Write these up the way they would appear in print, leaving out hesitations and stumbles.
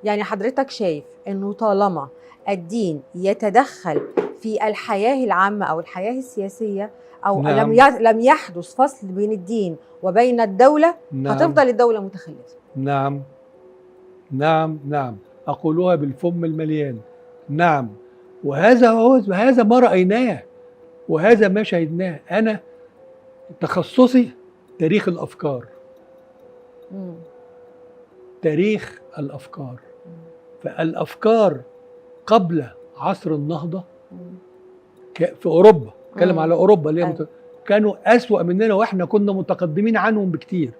يعني حضرتك شايف انه طالما الدين يتدخل في الحياة العامة او الحياة السياسية، او نعم. لم يحدث فصل بين الدين وبين الدولة، نعم. هتفضل الدولة متخلفة. نعم نعم نعم، أقولها بالفم المليان. نعم، وهذا ما رأيناه وهذا ما شاهدناه. أنا تخصصي تاريخ الأفكار. تاريخ الأفكار. فالأفكار قبل عصر النهضة في أوروبا، اتكلم على أوروبا اللي كانوا أسوأ مننا وإحنا كنا متقدمين عنهم بكتير.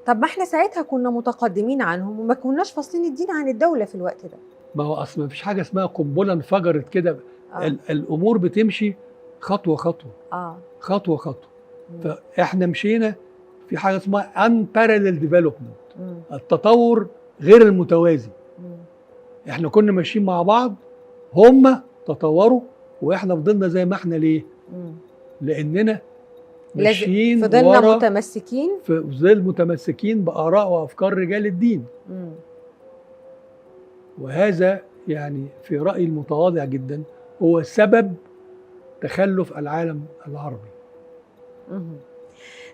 طب ما احنا ساعتها كنا متقدمين عنهم وما كناش فاصلين الدين عن الدولة في الوقت ده. ما هو أصلا ما فيش حاجة اسمها قنبلة انفجرت كده. الأمور بتمشي خطوة خطوة. خطوة خطوة. فإحنا مشينا في حاجة اسمها unparalleled development. التطور غير المتوازي. إحنا كنا ماشيين مع بعض، هم تطوروا وإحنا فضلنا زي ما إحنا. ليه؟ لأننا ماشيين فضلنا متمسكين في ظل متمسكين بآراء وأفكار رجال الدين. وهذا يعني في رأيي المتواضع جدا هو سبب تخلف العالم العربي.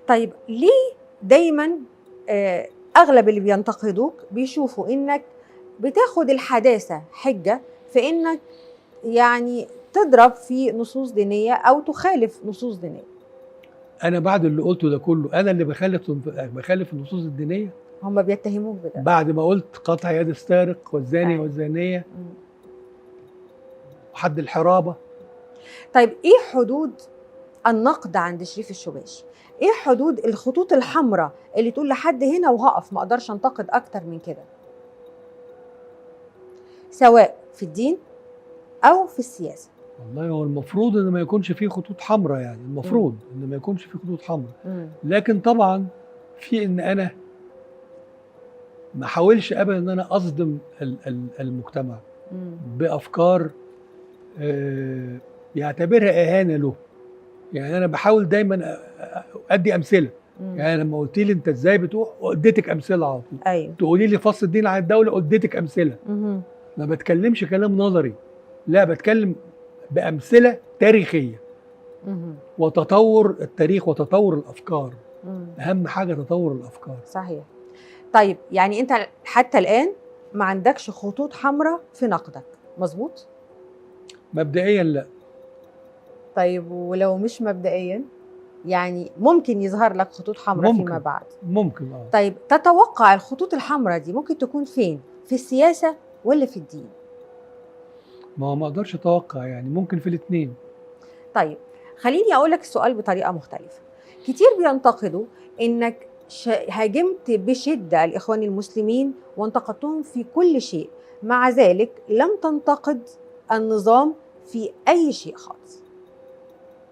طيب ليه دايما أغلب اللي بينتقدوك بيشوفوا إنك بتاخد الحداثة حجة في إنك يعني تضرب في نصوص دينية أو تخالف نصوص دينية؟ أنا بعد اللي قلته ده كله أنا اللي بخالف النصوص الدينية؟ هم بيتهموك بده بعد ما قلت قطع يد السارق والزاني والزانية وحد الحرابة. طيب إيه حدود النقد عند شريف الشباشي؟ إيه حدود الخطوط الحمراء اللي تقول لحد هنا وهقف ما أقدرش أنتقد أكتر من كده، سواء في الدين أو في السياسة؟ والله هو المفروض إن ما يكونش فيه خطوط حمراء، يعني المفروض إن ما يكونش فيه خطوط حمراء. لكن طبعا في إن أنا ما حاولش أبدا إن أنا أصدم المجتمع بأفكار يعتبرها إهانة له. يعني أنا بحاول دايما أدي أمثلة. يعني لما قلت لي أنت إزاي بتقول، اديتك أمثلة على طول. أيوة. تقولي لي فصل الدين عن الدولة، اديتك أمثلة. ما بتكلمش كلام نظري، لا بتكلم بأمثلة تاريخية. وتطور التاريخ وتطور الأفكار. أهم حاجة تطور الأفكار. صحيح. طيب يعني أنت حتى الآن ما عندكش خطوط حمراء في نقدك، مظبوط؟ مبدئيا لا. طيب ولو مش مبدئيا يعني ممكن يظهر لك خطوط حمراء فيما بعد؟ ممكن. طيب تتوقع الخطوط الحمراء دي ممكن تكون فين؟ في السياسة ولا في الدين؟ ما اقدرش اتوقع، يعني ممكن في الاثنين. طيب خليني اقول لك السؤال بطريقة مختلفة. كتير بينتقدوا انك هاجمت بشدة الإخوان المسلمين وانتقدتهم في كل شيء، مع ذلك لم تنتقد النظام في أي شيء خالص.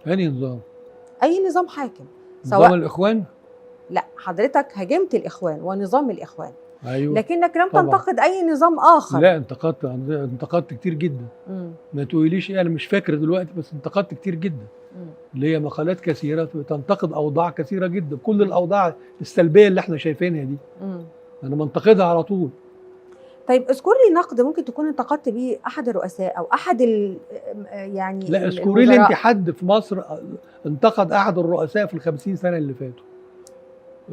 أي نظام؟ أي نظام حاكم، نظام الإخوان؟ لا، حضرتك هاجمت الإخوان ونظام الإخوان. أيوة. لكنك لم تنتقد أي نظام آخر. لا، انتقدت كتير جدا. ما تقوليش إيه، أنا مش فاكر دلوقتي، بس انتقدت كتير جدا. اللي هي مقالات كثيرة تنتقد أوضاع كثيرة جدا، كل الأوضاع السلبية اللي احنا شايفينها دي أنا منتقدها على طول. طيب اذكر لي نقد ممكن تكون انتقدت بيه أحد الرؤساء أو أحد يعني لا، اذكري لي أنت حد في مصر انتقد أحد الرؤساء في ال50 سنة اللي فاتوا.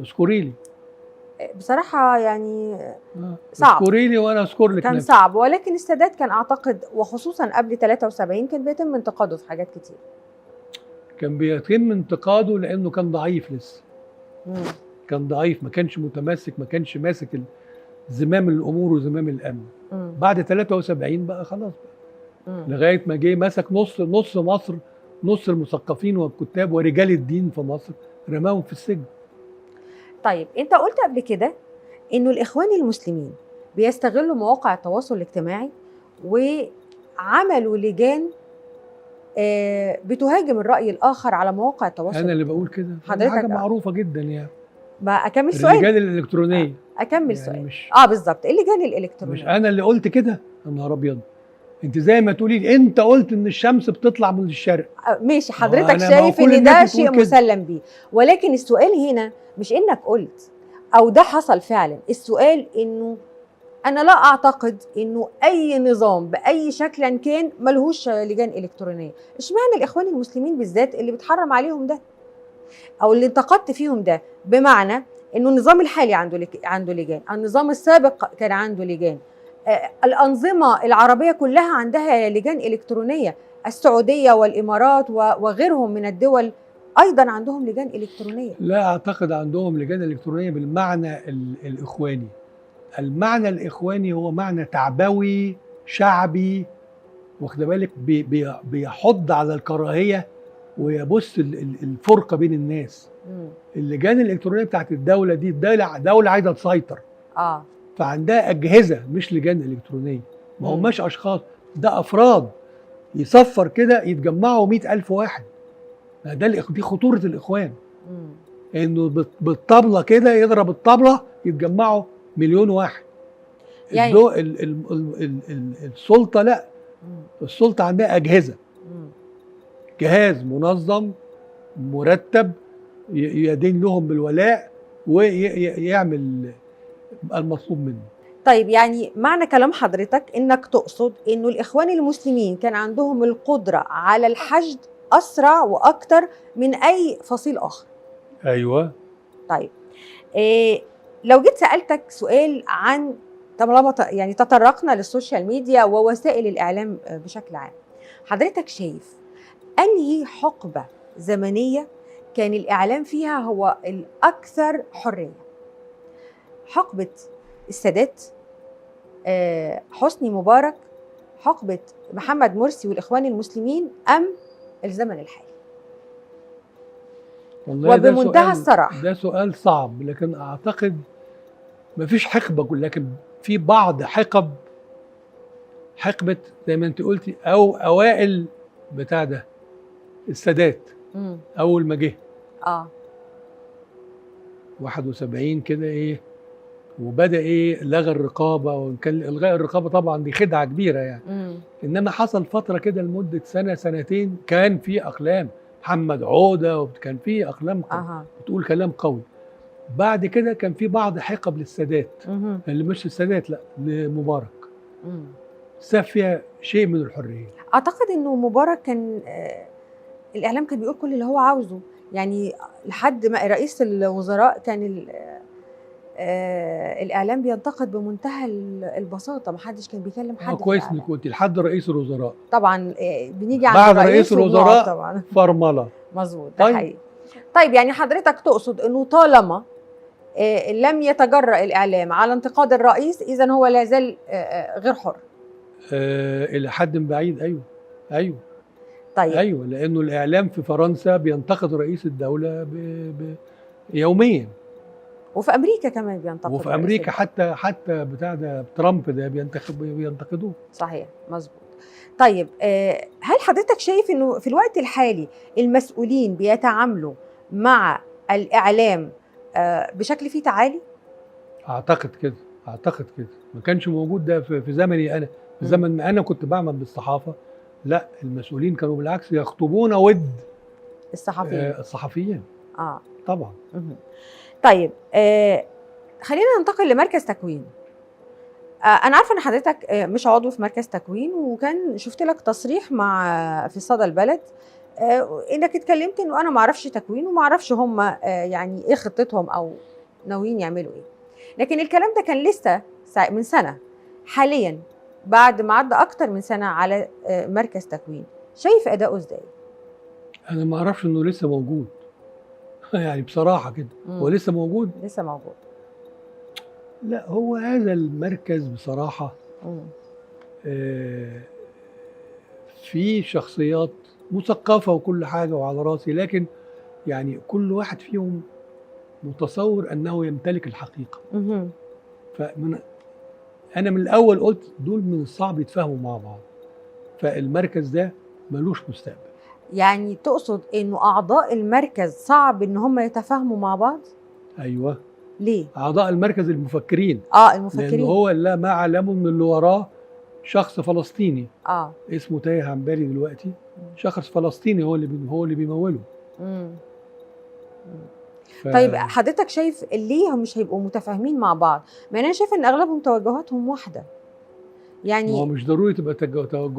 اذكري لي. بصراحة يعني صعب. اذكري لي وأنا أذكر لك. كان صعب، ولكن السادات كان أعتقد وخصوصا قبل 73 كان بيتم انتقاده في حاجات كتير. كان بيتم انتقاده لأنه كان ضعيف لسه. كان ضعيف، ما كانش متمسك، ما كانش ماسك زمام الأمور وزمام الأمن. بعد 73 بقى خلاص بقى. لغاية ما جه مسك نص مصر، نص المثقفين والكتاب ورجال الدين في مصر، رماهم في السجن. طيب انت قلت قبل كده انه الإخوان المسلمين بيستغلوا مواقع التواصل الاجتماعي وعملوا لجان بتهاجم الرأي الآخر على مواقع التواصل. أنا اللي بقول كده، حضرتك حاجة معروفة جدا يعني. ما أكمل سؤال. اللجان الإلكترونية. أكمل يعني سؤال. مش بالظبط، اللجان الإلكترونية. مش أنا اللي قلت كده، يا نهار أبيض. أنت زي ما تقولي أنت قلت إن الشمس بتطلع من الشرق. ماشي، حضرتك شايف إن ده شيء مسلم بيه، ولكن السؤال هنا مش إنك قلت أو ده حصل فعلا، السؤال إنه انا لا اعتقد انه اي نظام باي شكل كان ملهوش لجان الكترونيه. اشمعنى الاخوان المسلمين بالذات اللي بتحرم عليهم ده او اللي انتقدت فيهم ده؟ بمعنى انه النظام الحالي عنده لجان، النظام السابق كان عنده لجان، الانظمه العربيه كلها عندها لجان الكترونيه، السعوديه والامارات وغيرهم من الدول ايضا عندهم لجان الكترونيه. لا اعتقد عندهم لجان الكترونيه بالمعنى الاخواني. المعنى الاخواني هو معنى تعبوي شعبي، واخد بالك، بيحض على الكراهيه ويبث الفرقه بين الناس. اللجان الالكترونيه بتاعت الدوله دي دوله عايزه تسيطر، فعندها اجهزه مش لجان الكترونيه، ما هماش اشخاص، ده افراد يصفر كده يتجمعوا 100,000 واحد. دي خطوره الاخوان، انه بالطبله كده يضرب الطبله يتجمعوا 1,000,000 واحد. يعني السلطه لا، السلطه عندها اجهزه، جهاز منظم مرتب يدين لهم بالولاء ويعمل المطلوب منه. طيب يعني معنى كلام حضرتك انك تقصد انه الاخوان المسلمين كان عندهم القدره على الحشد اسرع واكتر من اي فصيل اخر. ايوه. طيب لو جيت سالتك سؤال عن، طالما يعني تطرقنا للسوشيال ميديا ووسائل الاعلام بشكل عام، حضرتك شايف انهي حقبه زمنيه كان الاعلام فيها هو الاكثر حريه؟ حقبه السادات، حسني مبارك، حقبه محمد مرسي والاخوان المسلمين، ام الزمن الحالي؟ وبمنتهى الصراحه ده سؤال صعب، لكن اعتقد مفيش حقبه، لكن في بعض حقبه زي ما انت قلتي، او اوائل بتاع ده السادات. اول ما جه 71 كده وبدا لغى الرقابه، وان كان الغاء الرقابه طبعا دي خدعه كبيره يعني. انما حصل فتره كده لمده سنه سنتين كان في اقلام، محمد عوده، وكان في اقلام بتقول كلام قوي. بعد كده كان في بعض حقب للسادات، اللي مش السادات، لا، لمبارك، ساب فيها شيء من الحريه. اعتقد انه مبارك كان الاعلام كان بيقول كل اللي هو عاوزه، يعني لحد ما رئيس الوزراء كان الاعلام بينتقد بمنتهى البساطه، ما حدش كان بيكلم حد. كويس انك قلتي لحد رئيس الوزراء. طبعا بنيجي عند بعد رئيس الوزراء طبعا فرمله. مظبوط، ده حقيقي. طيب يعني حضرتك تقصد انه طالما لم يتجرأ الاعلام على انتقاد الرئيس، اذا هو لا زال غير حر الى حد بعيد. ايوه. طيب. ايوه، لانه الاعلام في فرنسا بينتقد رئيس الدوله يوميا، وفي امريكا كمان بينتقدوا، وفي امريكا حتى بتاع ده ترامب ده بينتقدوه. صحيح، مظبوط. طيب هل حضرتك شايف انه في الوقت الحالي المسؤولين بيتعاملوا مع الاعلام بشكل فيه تعالي؟ اعتقد كده ما كانش موجود ده في زمني انا. في زمن ما انا كنت بعمل بالصحافه، لا، المسؤولين كانوا بالعكس يخطبون ود الصحفيين. طبعا. طيب خلينا ننتقل لمركز تكوين. انا عارفه ان حضرتك مش عضو في مركز تكوين، وكان شفت لك تصريح في صدى البلد انك اتكلمت انه انا ما اعرفش تكوين وما اعرفش هم يعني ايه خطتهم او ناويين يعملوا ايه. لكن الكلام ده كان لسه من سنه. حاليا بعد ما عدى اكتر من سنه على مركز تكوين، شايف اداؤه ازاي؟ انا ما اعرفش انه لسه موجود يعني بصراحه كده. هو لسه موجود؟ لسه موجود. لا، هو هذا المركز بصراحه في شخصيات مثقفه وكل حاجه وعلى راسي، لكن يعني كل واحد فيهم متصور انه يمتلك الحقيقه. انا من الاول قلت دول من الصعب يتفاهموا مع بعض، فالمركز ده ملوش مستقبل. يعني تقصد انه اعضاء المركز صعب ان هم يتفاهموا مع بعض؟ ايوه. ليه؟ اعضاء المركز المفكرين. المفكرين، لان هو لا ما علمه من اللي وراه شخص فلسطيني اسمه تايه عن بالي دلوقتي. شخص فلسطيني هو اللي بيموله. طيب حضرتك شايف ليه مش هيبقوا متفاهمين مع بعض؟ ما انا شايفه ان اغلبهم توجهاتهم واحده. ما هو يعني مش ضروري تبقى توجه